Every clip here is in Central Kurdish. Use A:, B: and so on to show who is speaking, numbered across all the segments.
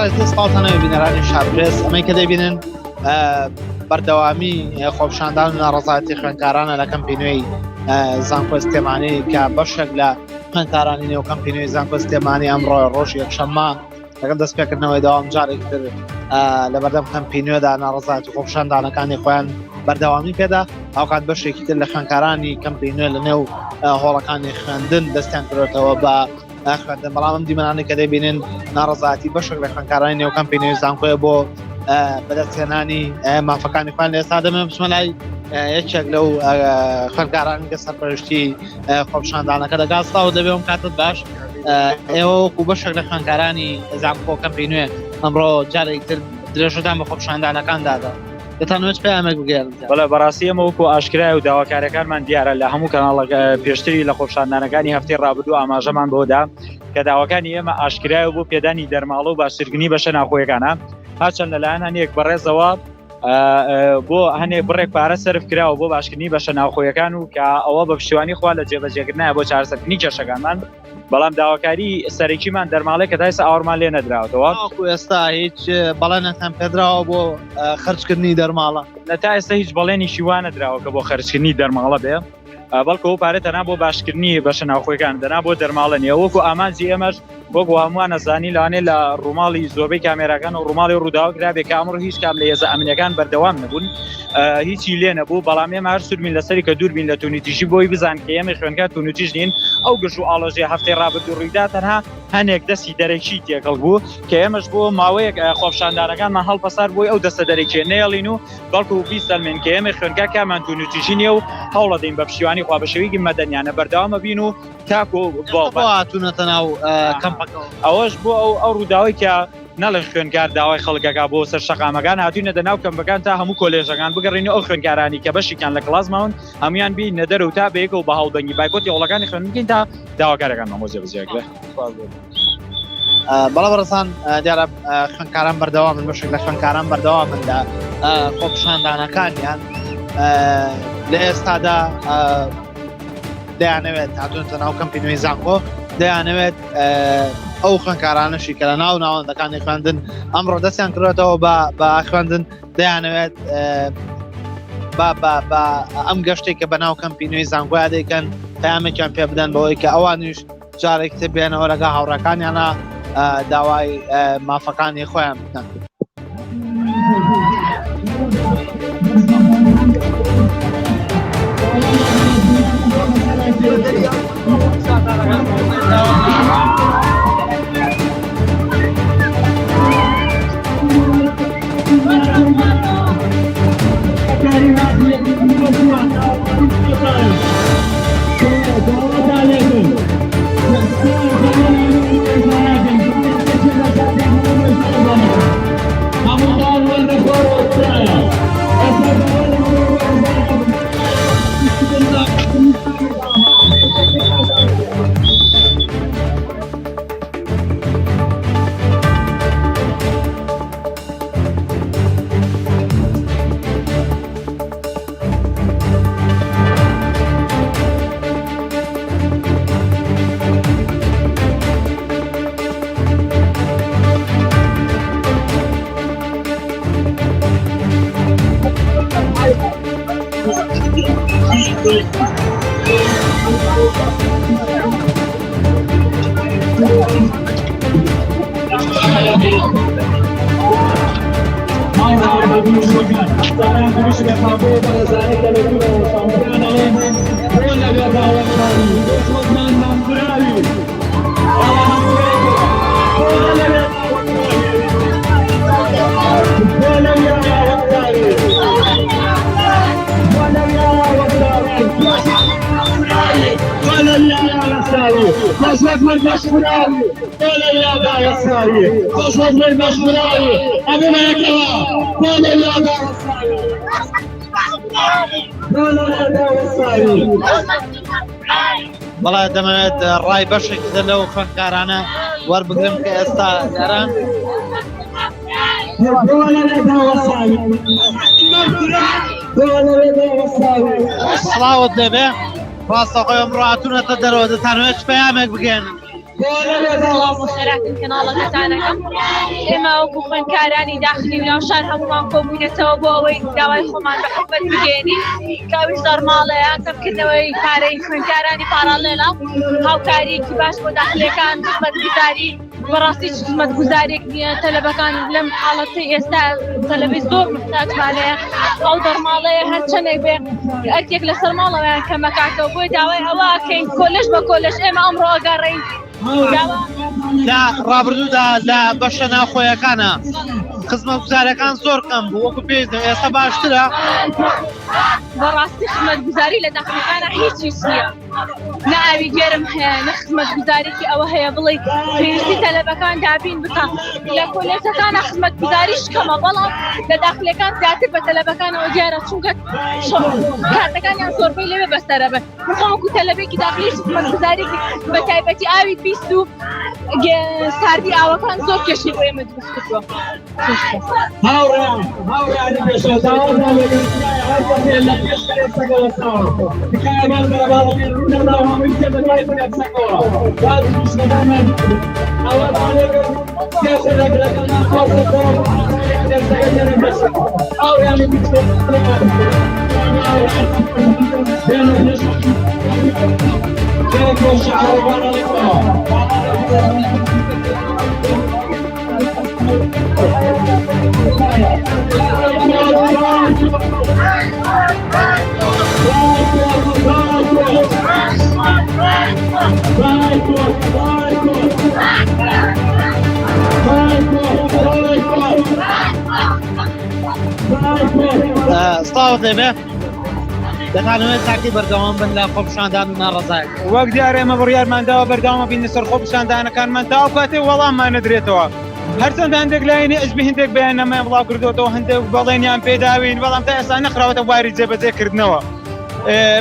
A: سپاسانەوە بینەرانی شارپرس ئەمەی کە دەبینن بەردەوامی خۆپشاندان و ناڕەزایەتی خوێندکارانە لە کەمپینۆی زانکۆ سلێمانی کە بەشێک لە خوێندکارانی نێو کەمپینۆی زانکۆ سلێمانی ئەمڕۆ ڕۆژی یەکشەممە لەگەڵ دەستپێکردنەوەی داوام جارێکتر لە بەردەم کەمپینۆدا ناڕەزایەتی خۆپشاندانەکانی خۆیان بەردەوامی پێدا ئەوقات بەشێکی تر لە خوێندکارانی کەمپینۆ لە نێو هۆڵەکانی خوێندن دەستیان کردێتەوە بە خوێندن بەڵام ئەم دیمەنانی کە دەبینن ناڕەزایەتی بەشێک لە خوێندکارانی نێو کەمپینۆی زانکۆیە بۆ بەدەستهێنانی مافەکانی خوێن لە ئێستا دەمێ بچمە لای یەکێک لەو خوێندکارانی کە سەرپەرشتی خۆپشاندانەکە دەگاستاوە و دەبێ ئەم کاتت باش ئێوە وەکو بەشێک لە خوێندکارانی زانکۆ کەمپینۆیە ئەمڕۆ جارێکتر درێژتان بە خۆپشاندانەکان دادا دەتانوێت پێیامێک بگەێن
B: بەڵێ بەڕاستی ئەمە وەکو ئاشکرای و داواکارەکانمان دیارە لە هەموو کەناڵە پێشتری لە خۆپشاندانەکانی هەفتەی ڕابردوو ئاماژەمان بۆدا کە داواکانی ئێمە ئاشکرای و بۆ پێدانی دەرماڵە و باشترگنی بەشە ناخۆیەکانە هاچەند لەلایەن هەنێک بەڕێزەوە بۆ هەنێک بڕێک پارە سرف کراوە بۆ باشکردنی بەشە ناوخۆیەکان و کە ئەوە بە پشتیوانی خوا لە جێبەجێکردنایە بۆ چارەسەرکردنی کێشەکانمان بەڵام داواکاری سەرەکیمان دەرماڵێک کە تا ئێستا ئاوەرمان لێ نەدراوەتەوە
A: ئێستا هیچ بەڵێنتان پێدراوە بۆ خەرجکردنی دەرماڵە
B: لە تا ئێستا هیچ بەڵێنی شیوان نەدراوە کە بۆ خەرجکردنی دەرماڵە بێ بەڵکو ئەو پارێت تەنها بۆ باشکردنی بەشە ناوخۆیەکان دەنا بۆ دەرماڵە نیە وەکو ئامانجی ئێمەش وەکو هەمووان نەزانی لەوانێ لە ڕووماڵی زۆربەی کامێراکان و ڕووماڵی ڕووداوەکرا بێ کە ئەمڕۆ هیچ کام لە هێزە ئەمنیەکان بەردەوام نەبوون هیچی لێ نەبوو بەڵام ئێمە هەر سووربین لەسەری کە دووربین لە تونوتیژی بۆی بزان کە ئێمە خوێنکار تونوتیژ نین ئەو گەشت و ئاڵۆژێ هەفتەی ڕابردوو ڕوویدا تەنها هەنێک دەستی دەرەکی تێکەڵ بوو کە ئێمەش بۆ ماوەیەک خۆپشاندانەکانمان هەڵپەسار بۆی ئەو دەستە دەرەکیە نێڵین و بەڵکو بیستەلمێن کە ئێمە خوێنکار کامان تونوتیژی نیە و هەوڵە دەین بە پشتیوانی خوا بەشێوەیەکی مەدەنیانە بەردەوامە بین و تاکو
A: هاتوونەتە ناو کەمپەکەەوە
B: ئەوەش بۆ ئەو ڕووداوی کە نەڵێ خوێنکار داوای خەڵکەکە بۆ سەر شەقامەکان هاتوونە دەناو کەمپەکان تا هەموو کۆلێژەکان بگەڕین ئەو خوێنکارانی کە بەشێکیان لە کڵاسماون هەمویان بین نەدەرە و تا بەیەکە و بە هەڵدەنگی بایکۆتی هەوڵەکانی خوێندنگین تا داواکارەکان مامۆزێ بزیاکرێ
A: بەڵام بەڕسان دیارە خوێنکاران بەردەوام من بەشێک لە خوێنکاران بەردەوام من لە خۆپشاندانەکانیان لە ئێستادا دەیانەوێت هاتوونەتە ناو کەمپینۆی زانکۆ دەیانەوێت ئەو خوێنکارانەشی کە لە ناو ناوەندەکانی خوێندن ئەمڕۆ دەستیان کردێتەوە بە خوێندن دەیانەوێت بە ئەم گەشتێک کە بە ناو کەمپینۆی زانکۆیان دەیکەن پەیامێکیان پێ بدەن بەوەی کە ئەوانیش جارێکتر بێنەوە لەگەڵ هاوڕەکانیانە داوای مافەکانی خۆیان بکەن. بەڵێ دەمەوێت ڕای بەشێک لەو خوێندکارانە وەربگرم کە ئێستا یاران سڵاوت دەبێ ڕاستەخۆی ئەمڕۆ هاتوونەتە دەرەوە دەتانوێت پەیامێک بگەێن
C: خێراتن کەناڵەکەتانەکەم ئێمە وەکو خوێندکارانی داخلی ناوشار هەمومان کۆبوونێتەوە بۆ ئەوەی داوای خۆمان بە حکومەت بگەێنین کاویش دەرماڵەیە کەمکردنەوەی پارەی خوێندکارانی پارالێڵە هاوکاریکی باش بۆ داخلیەکان خزمەتگوزاری بەڕاستی خزمەتگوزارێک نییە تەلەبەکان لەم حاڵەتی ئێستا تەلەبی زۆر محتاجمانەیە ئەو دەرماڵەیە هەر چەندێک بێ ئەرکێک لەسەر ماڵەوەیان کەمەکاتەوە بۆی داوای ئەوە ئەکەین کۆلەژ بە کۆلەژ ئێمە ئەمڕۆ ئەگەڕێین
A: لە ڕابردوودا لە بەشە ناوخۆیەکانە خزمەتگوزارەکان زۆر کەم بوو وەکو پێویستە ئێستا باشترە
C: بەڕاستی خزمەتگوزاری لە داخلەکانە هیچیش نییە نە ئاوی گێرم هەیە نە خزمەتگوزارێکی ئەوە هەیە بڵێ پێویستی تەلەبەکان دابین بکە لە کۆلێجەکانە خزمەتگوزاریش کەمە بەڵام لە داخلەکان زیاتر بە تەلەبەکانەوە دیارە چونکە کاتەکانیان زۆربەی لەوێ بەسەرە بن من خۆم وەکو تەلەبێکی داخلیش خزمەتگوزارێکی بە تایبەتی ئاوی بیست و ساردی ئاوەکان زۆر کێشی بۆ ئێمە دروست کردووە
A: سڵاوت لێبێ دەتانەوێت تاکی بەردەوام بن لە خۆپیشاندان و ناڕەزایەک
D: وەک دیارە ئێمە بڕیارمانداوە بەرداوامە بین لەسەر خۆپیشاندانەکانمان تا ئەو کاتێ وەڵاممان نەدرێتەوە هەرچەند هەندێک لایەنی ئەزبی هەندێک بەیاننامەیان بڵاو کردوەوە هەندێک بەڵێنیان پێداوین بەڵام تا ئێستا نەخراوەتە واری جێبەجێکردنەوە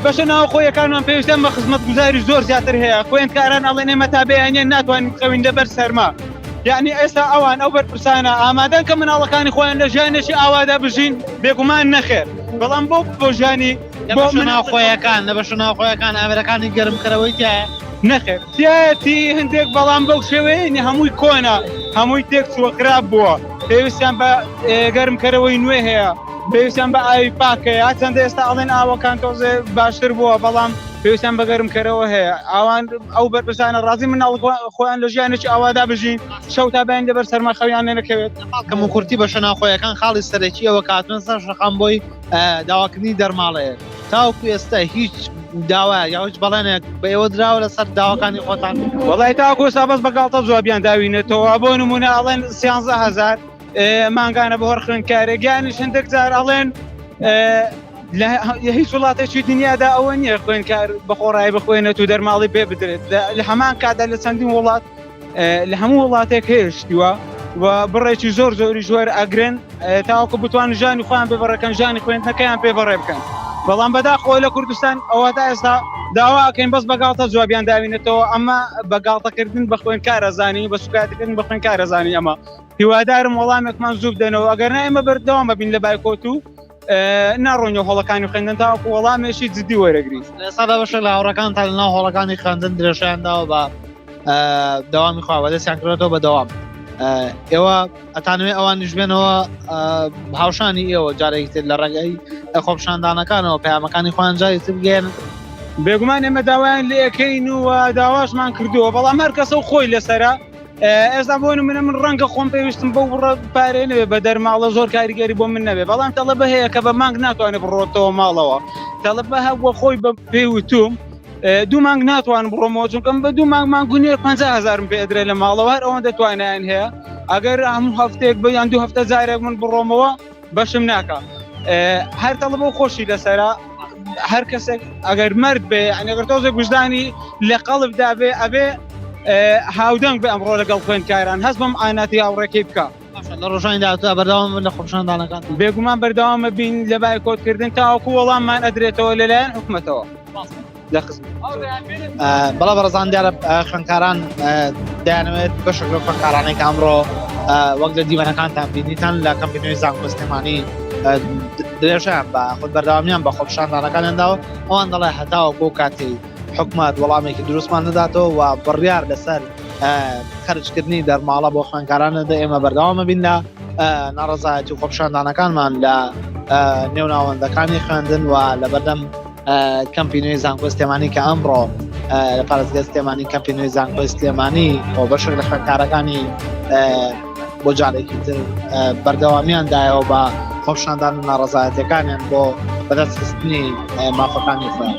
D: بەشە ناوخۆیەکانمان پێویستە بە خزمەتگوزاری زۆر زیاتر هەیە خوێندکاران ئەڵێن ئێمە تا بەیانیان ناتوانین بخەوین لەبەر سەرما یعنی ئێستا ئەوان ئەو بەرپرسانە ئامادەن کە مناڵەکانی خۆیان لە ژیانێکی ئاوادا بژین بێگومان نەخێر بەڵام بۆ ژیانی
A: بۆ ناوخۆیەکان لە بەشە ناوخۆیەکان ئامێرەکانی گەرمکەرەوەی تایە
D: نەخێر تایەتی هەندێک بەڵام بەو شێوەیە هەمووی کۆنا هەمووی تێک چووە خراپ بووە پێویستیان بە گەرمکەرەوەی نوێ هەیە پێویستیان بە ئاوی پاکەیە چەندە ئێستا ئەڵێن ئاوەکان تۆزێ باشتر بووە بەڵام پێویستیان بە گەرمکەرەوە هەیە ئەوان ئەو بەرپرسانە ڕازی مناڵ خۆیان لە ژیانێکی ئاوادا بژین شەو تا بەیان لەبەر سەرما خەویان نەکەوێت
A: کەم و کورتی بەشە ناوخۆیەکان خاڵی سەرەکیەوە کاتون سەر شەقام بۆی داواکردنی دەرماڵەیە تاوەکو ئێستا هیچ داوا یا هیچ بەڵێنێک بە ئێوە دراوە لەسەر داواکانی خۆتان
D: وەڵای تاکو ئێستا بەس بە گاڵتە جوابیان داوینێتەوە بۆ نمونە ئەڵێن 130,000 مانگانە بە هەر خوێندکارێکیانیش هەندێک جار ئەڵێن هیچ وڵاتێکی دنیادا ئەوە نییە خوێندکار بەخۆڕایی بخوێنێت و دەرماڵی پێ بدرێت لە هەمان کادا لە چەندین وڵات لە هەموو وڵاتێک هێشتیوە و بڕێکی زۆر زۆری ژوەر ئەگرن تاوەکو بتوان ژانی خۆیان بێبڕەکەن ژانی خوێندنەکەیان پێبڕێ بکەن بەڵام بەداخۆ لە کوردستان ئەوە تا ئێستا داواکەین بەس بەگاڵتە جوابیان داوینێتەوە ئەمە بەگاڵتەکردن بە خوێندکارە زانی بە سوکاتەکردن بە خوێندکارە زانی ئەمە هیوادارم وەڵامێکمان زوو بدەنەوە ئەگەر ئێمە بەردەوام ببین لە بایکۆت و ناڕۆنیە هۆڵەکانی خوێندن تاوەکو وەڵامێکی جدی وەرەگریت
A: سادا بەشە لە هاوڕەکانتان لەناو هۆڵەکانی خوێندن درێژیانداوە بە داوامی خواوەدەستیان کردێتەوە بە دەوام ئێوە ئەتانوێ ئەوانیش بێنەوە هاوشانی ئێوە جارێکی تر لە ڕێگەی خۆپیشاندانەکانەوە پەیامەکانی خۆیان جاری تر بگەێن
D: بێگومان ئێمە داوایان لێ ئەەکەین و داواشمان کردووە بەڵام هەر کەسە و خۆی لەسەرە ئێستا بۆ منە من ڕەنگە خۆم پێویستم بۆ بڕە پارێ نەبێ بە دەرماڵە زۆر کاریگەری بۆ من نەبێ بەڵام تەڵەبە هەیە کە بە مانگ ناتوانێت بڕۆتەوە ماڵەوە تەڵەبە هەبووە خۆی بە پێوتوم دوو مانگ ناتوان بڕۆمەوە چونکەم بە دوو مانگ مانگونێ 50,000 پێ ئەدرێت لە ماڵەوە هەر ئەوەن دەتوانیان هەیە ئەگەر هەموو هەفتەیەک بە یان دوو هەفتە جارێک من بڕۆمەوە بەشم ناکە هەر تەڵەبە خۆشی لەسەرە هەر کەسێک ئەگەر مرد بێ ئەگەر تۆزێک گوژدانی لە قەڵبدا بێ ئەبێ هاودەنگ بێ ئەمڕۆ لەگەڵ خوێندکاران هەست بەم ئایناتی هاوڕێکەی بکە
A: لە ڕۆژانی داهاتوودا بەردەوام بن لە خۆپیشاندانەکان
D: بێگومان بەردەوامە بین لە بایکۆتکردن تاوەکو وەڵاممان ئەدرێتەوە لەلایەن حکومەتەوە لە خزم
A: بەڵا بەڕزان دیارە خوێندکاران دەیانەوێت بەشێک لەو خوێندکارانەی کە ئەمڕۆ وەک لە دیوەنەکانتان بینیتان لە کەمپینۆی زانکۆ سلێمانی درێژیان بە خۆت بەردەوامیان بە خۆپیشاندانەکانیانداوە ئەوان دەڵێ هەتاوەکو کاتی حکومەت وەڵامێکی دروستمان نەداتەوە و بڕیار لەسەر خەرجکردنی دەرماڵە بۆ خوێندکارانەدا ئێمە بەردەوامە بین لە ناڕەزایەتی و خۆپیشاندانەکانمان لە نێوناوەندەکانی خوێندن و لە بەردەم کەمپینۆی زانکۆی سلێمانی کە ئەمڕۆ لە پارێزگای سلێمانی کەمپینۆی زانکۆی سلێمانی بۆ بەشێک لە خوێندکارەکانی بۆ جارێکی تر بەردەوامیاندایەوە بە خۆپیشاندان و ناڕەزایەتیەکانیان بۆ بەدەستخستنی مافەکانی خوێن.